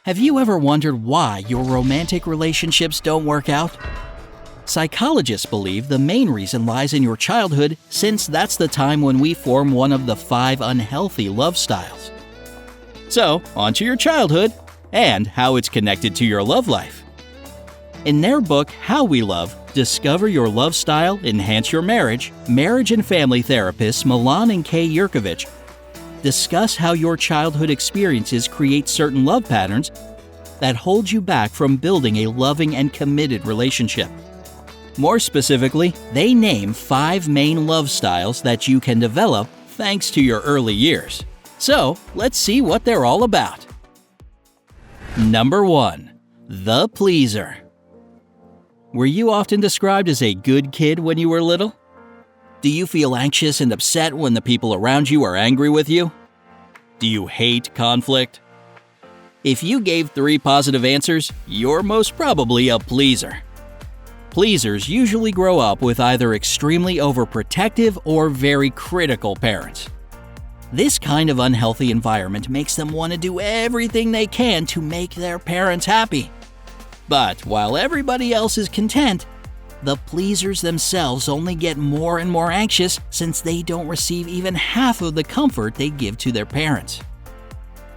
Have you ever wondered why your romantic relationships don't work out? Psychologists believe the main reason lies in your childhood, since that's the time when we form one of the 5 unhealthy love styles. So, onto your childhood and how it's connected to your love life. In their book, How We Love, Discover Your Love Style, Enhance Your Marriage, marriage and family therapists Milan and Kay Yurkovich discuss how your childhood experiences create certain love patterns that hold you back from building a loving and committed relationship. More specifically, they name 5 main love styles that you can develop thanks to your early years. So, let's see what they're all about. Number 1. The pleaser. Were you often described as a good kid when you were little? Do you feel anxious and upset when the people around you are angry with you? Do you hate conflict? If you gave 3 positive answers, you're most probably a pleaser. Pleasers usually grow up with either extremely overprotective or very critical parents. This kind of unhealthy environment makes them want to do everything they can to make their parents happy. But while everybody else is content, the pleasers themselves only get more and more anxious since they don't receive even half of the comfort they give to their parents.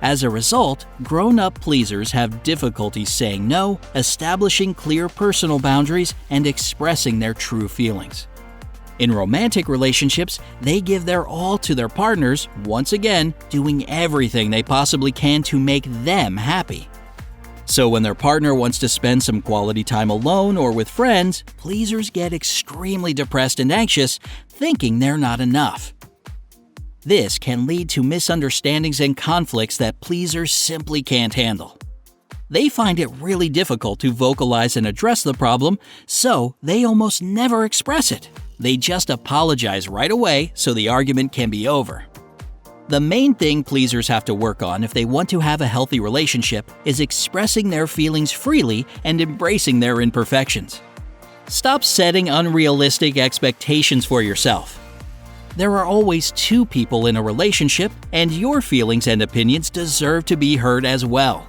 As a result, grown-up pleasers have difficulty saying no, establishing clear personal boundaries, and expressing their true feelings. In romantic relationships, they give their all to their partners, once again, doing everything they possibly can to make them happy. So when their partner wants to spend some quality time alone or with friends, pleasers get extremely depressed and anxious, thinking they're not enough. This can lead to misunderstandings and conflicts that pleasers simply can't handle. They find it really difficult to vocalize and address the problem, so they almost never express it. They just apologize right away so the argument can be over. The main thing pleasers have to work on if they want to have a healthy relationship is expressing their feelings freely and embracing their imperfections. Stop setting unrealistic expectations for yourself. There are always 2 people in a relationship, and your feelings and opinions deserve to be heard as well.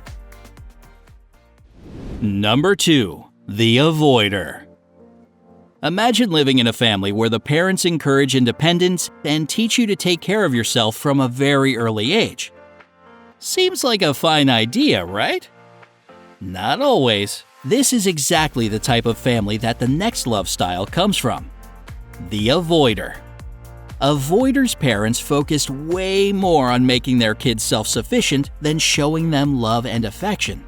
Number 2. The avoider. Imagine living in a family where the parents encourage independence and teach you to take care of yourself from a very early age. Seems like a fine idea, right? Not always. This is exactly the type of family that the next love style comes from. The avoider. Avoiders' parents focused way more on making their kids self-sufficient than showing them love and affection.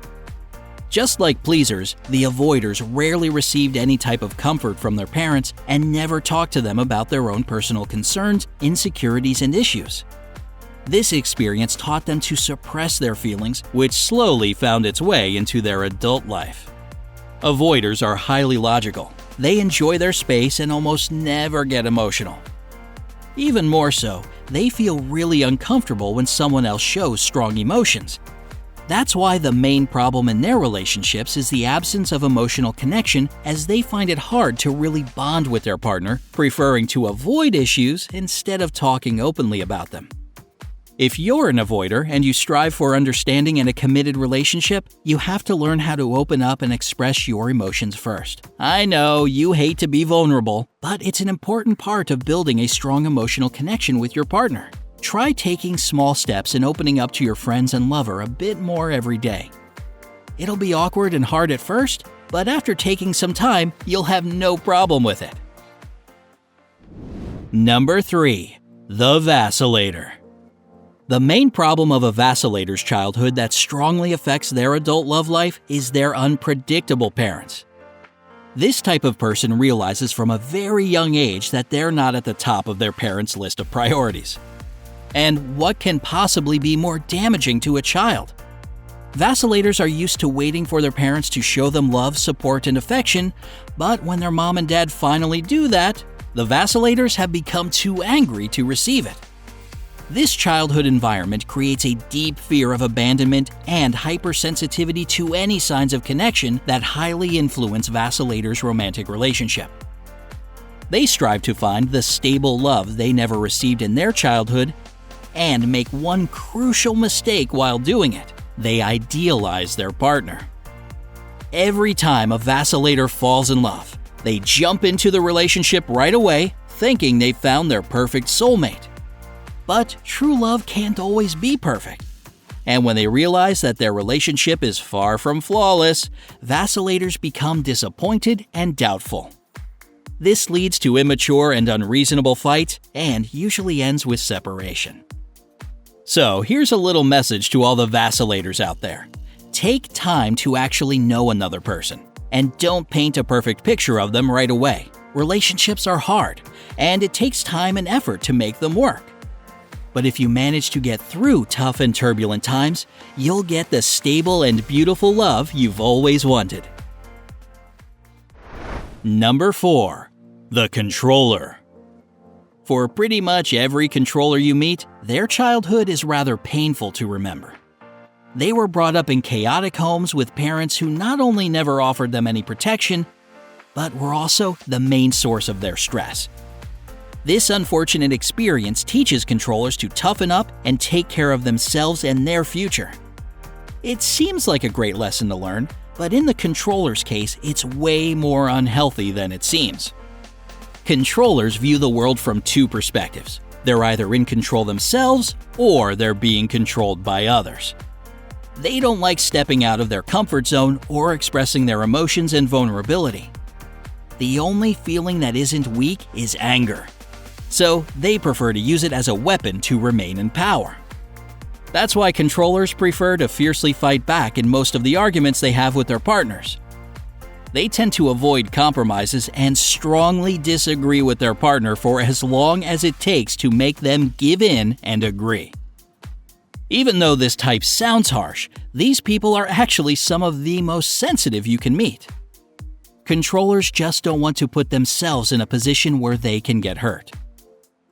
Just like pleasers, the avoiders rarely received any type of comfort from their parents and never talked to them about their own personal concerns, insecurities, and issues. This experience taught them to suppress their feelings, which slowly found its way into their adult life. Avoiders are highly logical. They enjoy their space and almost never get emotional. Even more so, they feel really uncomfortable when someone else shows strong emotions. That's why the main problem in their relationships is the absence of emotional connection, as they find it hard to really bond with their partner, preferring to avoid issues instead of talking openly about them. If you're an avoider and you strive for understanding in a committed relationship, you have to learn how to open up and express your emotions first. I know you hate to be vulnerable, but it's an important part of building a strong emotional connection with your partner. Try taking small steps and opening up to your friends and lover a bit more every day. It'll be awkward and hard at first, but after taking some time, you'll have no problem with it. Number 3. The Vacillator. The main problem of a vacillator's childhood that strongly affects their adult love life is their unpredictable parents. This type of person realizes from a very young age that they're not at the top of their parents' list of priorities. And what can possibly be more damaging to a child? Vacillators are used to waiting for their parents to show them love, support, and affection, but when their mom and dad finally do that, the vacillators have become too angry to receive it. This childhood environment creates a deep fear of abandonment and hypersensitivity to any signs of connection that highly influence vacillators' romantic relationship. They strive to find the stable love they never received in their childhood and make one crucial mistake while doing it. They idealize their partner. Every time a vacillator falls in love, they jump into the relationship right away, thinking they've found their perfect soulmate. But true love can't always be perfect. And when they realize that their relationship is far from flawless, vacillators become disappointed and doubtful. This leads to immature and unreasonable fights and usually ends with separation. So here's a little message to all the vacillators out there. Take time to actually know another person, and don't paint a perfect picture of them right away. Relationships are hard, and it takes time and effort to make them work. But if you manage to get through tough and turbulent times, you'll get the stable and beautiful love you've always wanted. Number 4. The Controller. For pretty much every controller you meet, their childhood is rather painful to remember. They were brought up in chaotic homes with parents who not only never offered them any protection, but were also the main source of their stress. This unfortunate experience teaches controllers to toughen up and take care of themselves and their future. It seems like a great lesson to learn, but in the controller's case, it's way more unhealthy than it seems. Controllers view the world from two perspectives. They're either in control themselves or they're being controlled by others. They don't like stepping out of their comfort zone or expressing their emotions and vulnerability. The only feeling that isn't weak is anger. So they prefer to use it as a weapon to remain in power. That's why controllers prefer to fiercely fight back in most of the arguments they have with their partners. They tend to avoid compromises and strongly disagree with their partner for as long as it takes to make them give in and agree. Even though this type sounds harsh, these people are actually some of the most sensitive you can meet. Controllers just don't want to put themselves in a position where they can get hurt.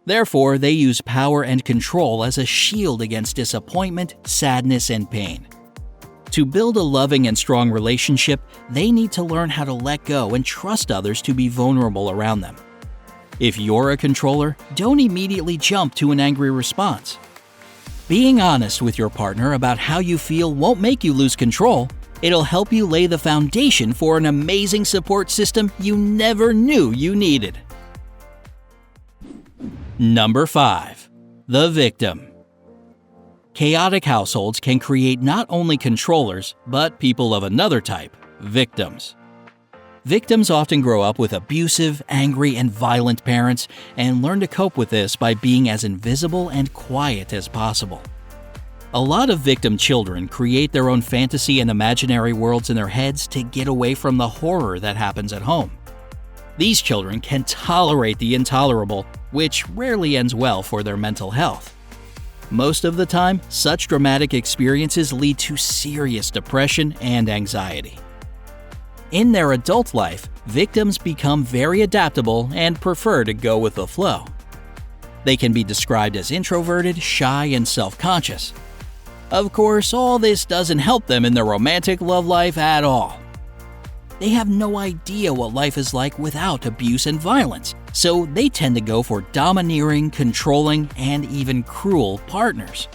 Therefore, they use power and control as a shield against disappointment, sadness, and pain. To build a loving and strong relationship, they need to learn how to let go and trust others to be vulnerable around them. If you're a controller, don't immediately jump to an angry response. Being honest with your partner about how you feel won't make you lose control. It'll help you lay the foundation for an amazing support system you never knew you needed. Number 5. The Victim. Chaotic households can create not only controllers, but people of another type, victims. Victims often grow up with abusive, angry, and violent parents and learn to cope with this by being as invisible and quiet as possible. A lot of victim children create their own fantasy and imaginary worlds in their heads to get away from the horror that happens at home. These children can tolerate the intolerable, which rarely ends well for their mental health. Most of the time, such dramatic experiences lead to serious depression and anxiety. In their adult life, victims become very adaptable and prefer to go with the flow. They can be described as introverted, shy, and self-conscious. Of course, all this doesn't help them in their romantic love life at all. They have no idea what life is like without abuse and violence, so they tend to go for domineering, controlling, and even cruel partners.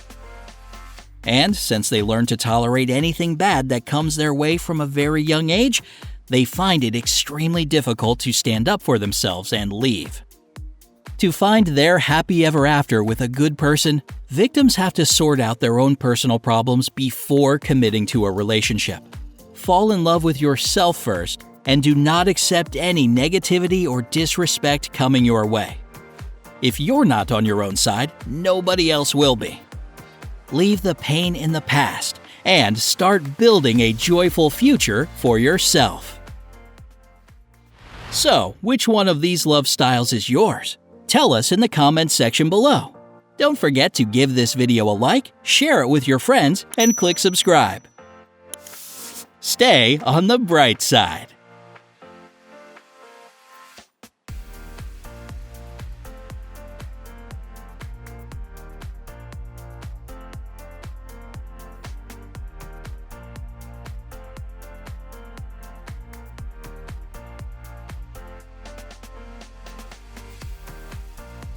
And since they learn to tolerate anything bad that comes their way from a very young age, they find it extremely difficult to stand up for themselves and leave. To find their happy ever after with a good person, victims have to sort out their own personal problems before committing to a relationship. Fall in love with yourself first, and do not accept any negativity or disrespect coming your way. If you're not on your own side, nobody else will be. Leave the pain in the past and start building a joyful future for yourself. So, which one of these love styles is yours? Tell us in the comments section below. Don't forget to give this video a like, share it with your friends, and click subscribe. Stay on the bright side.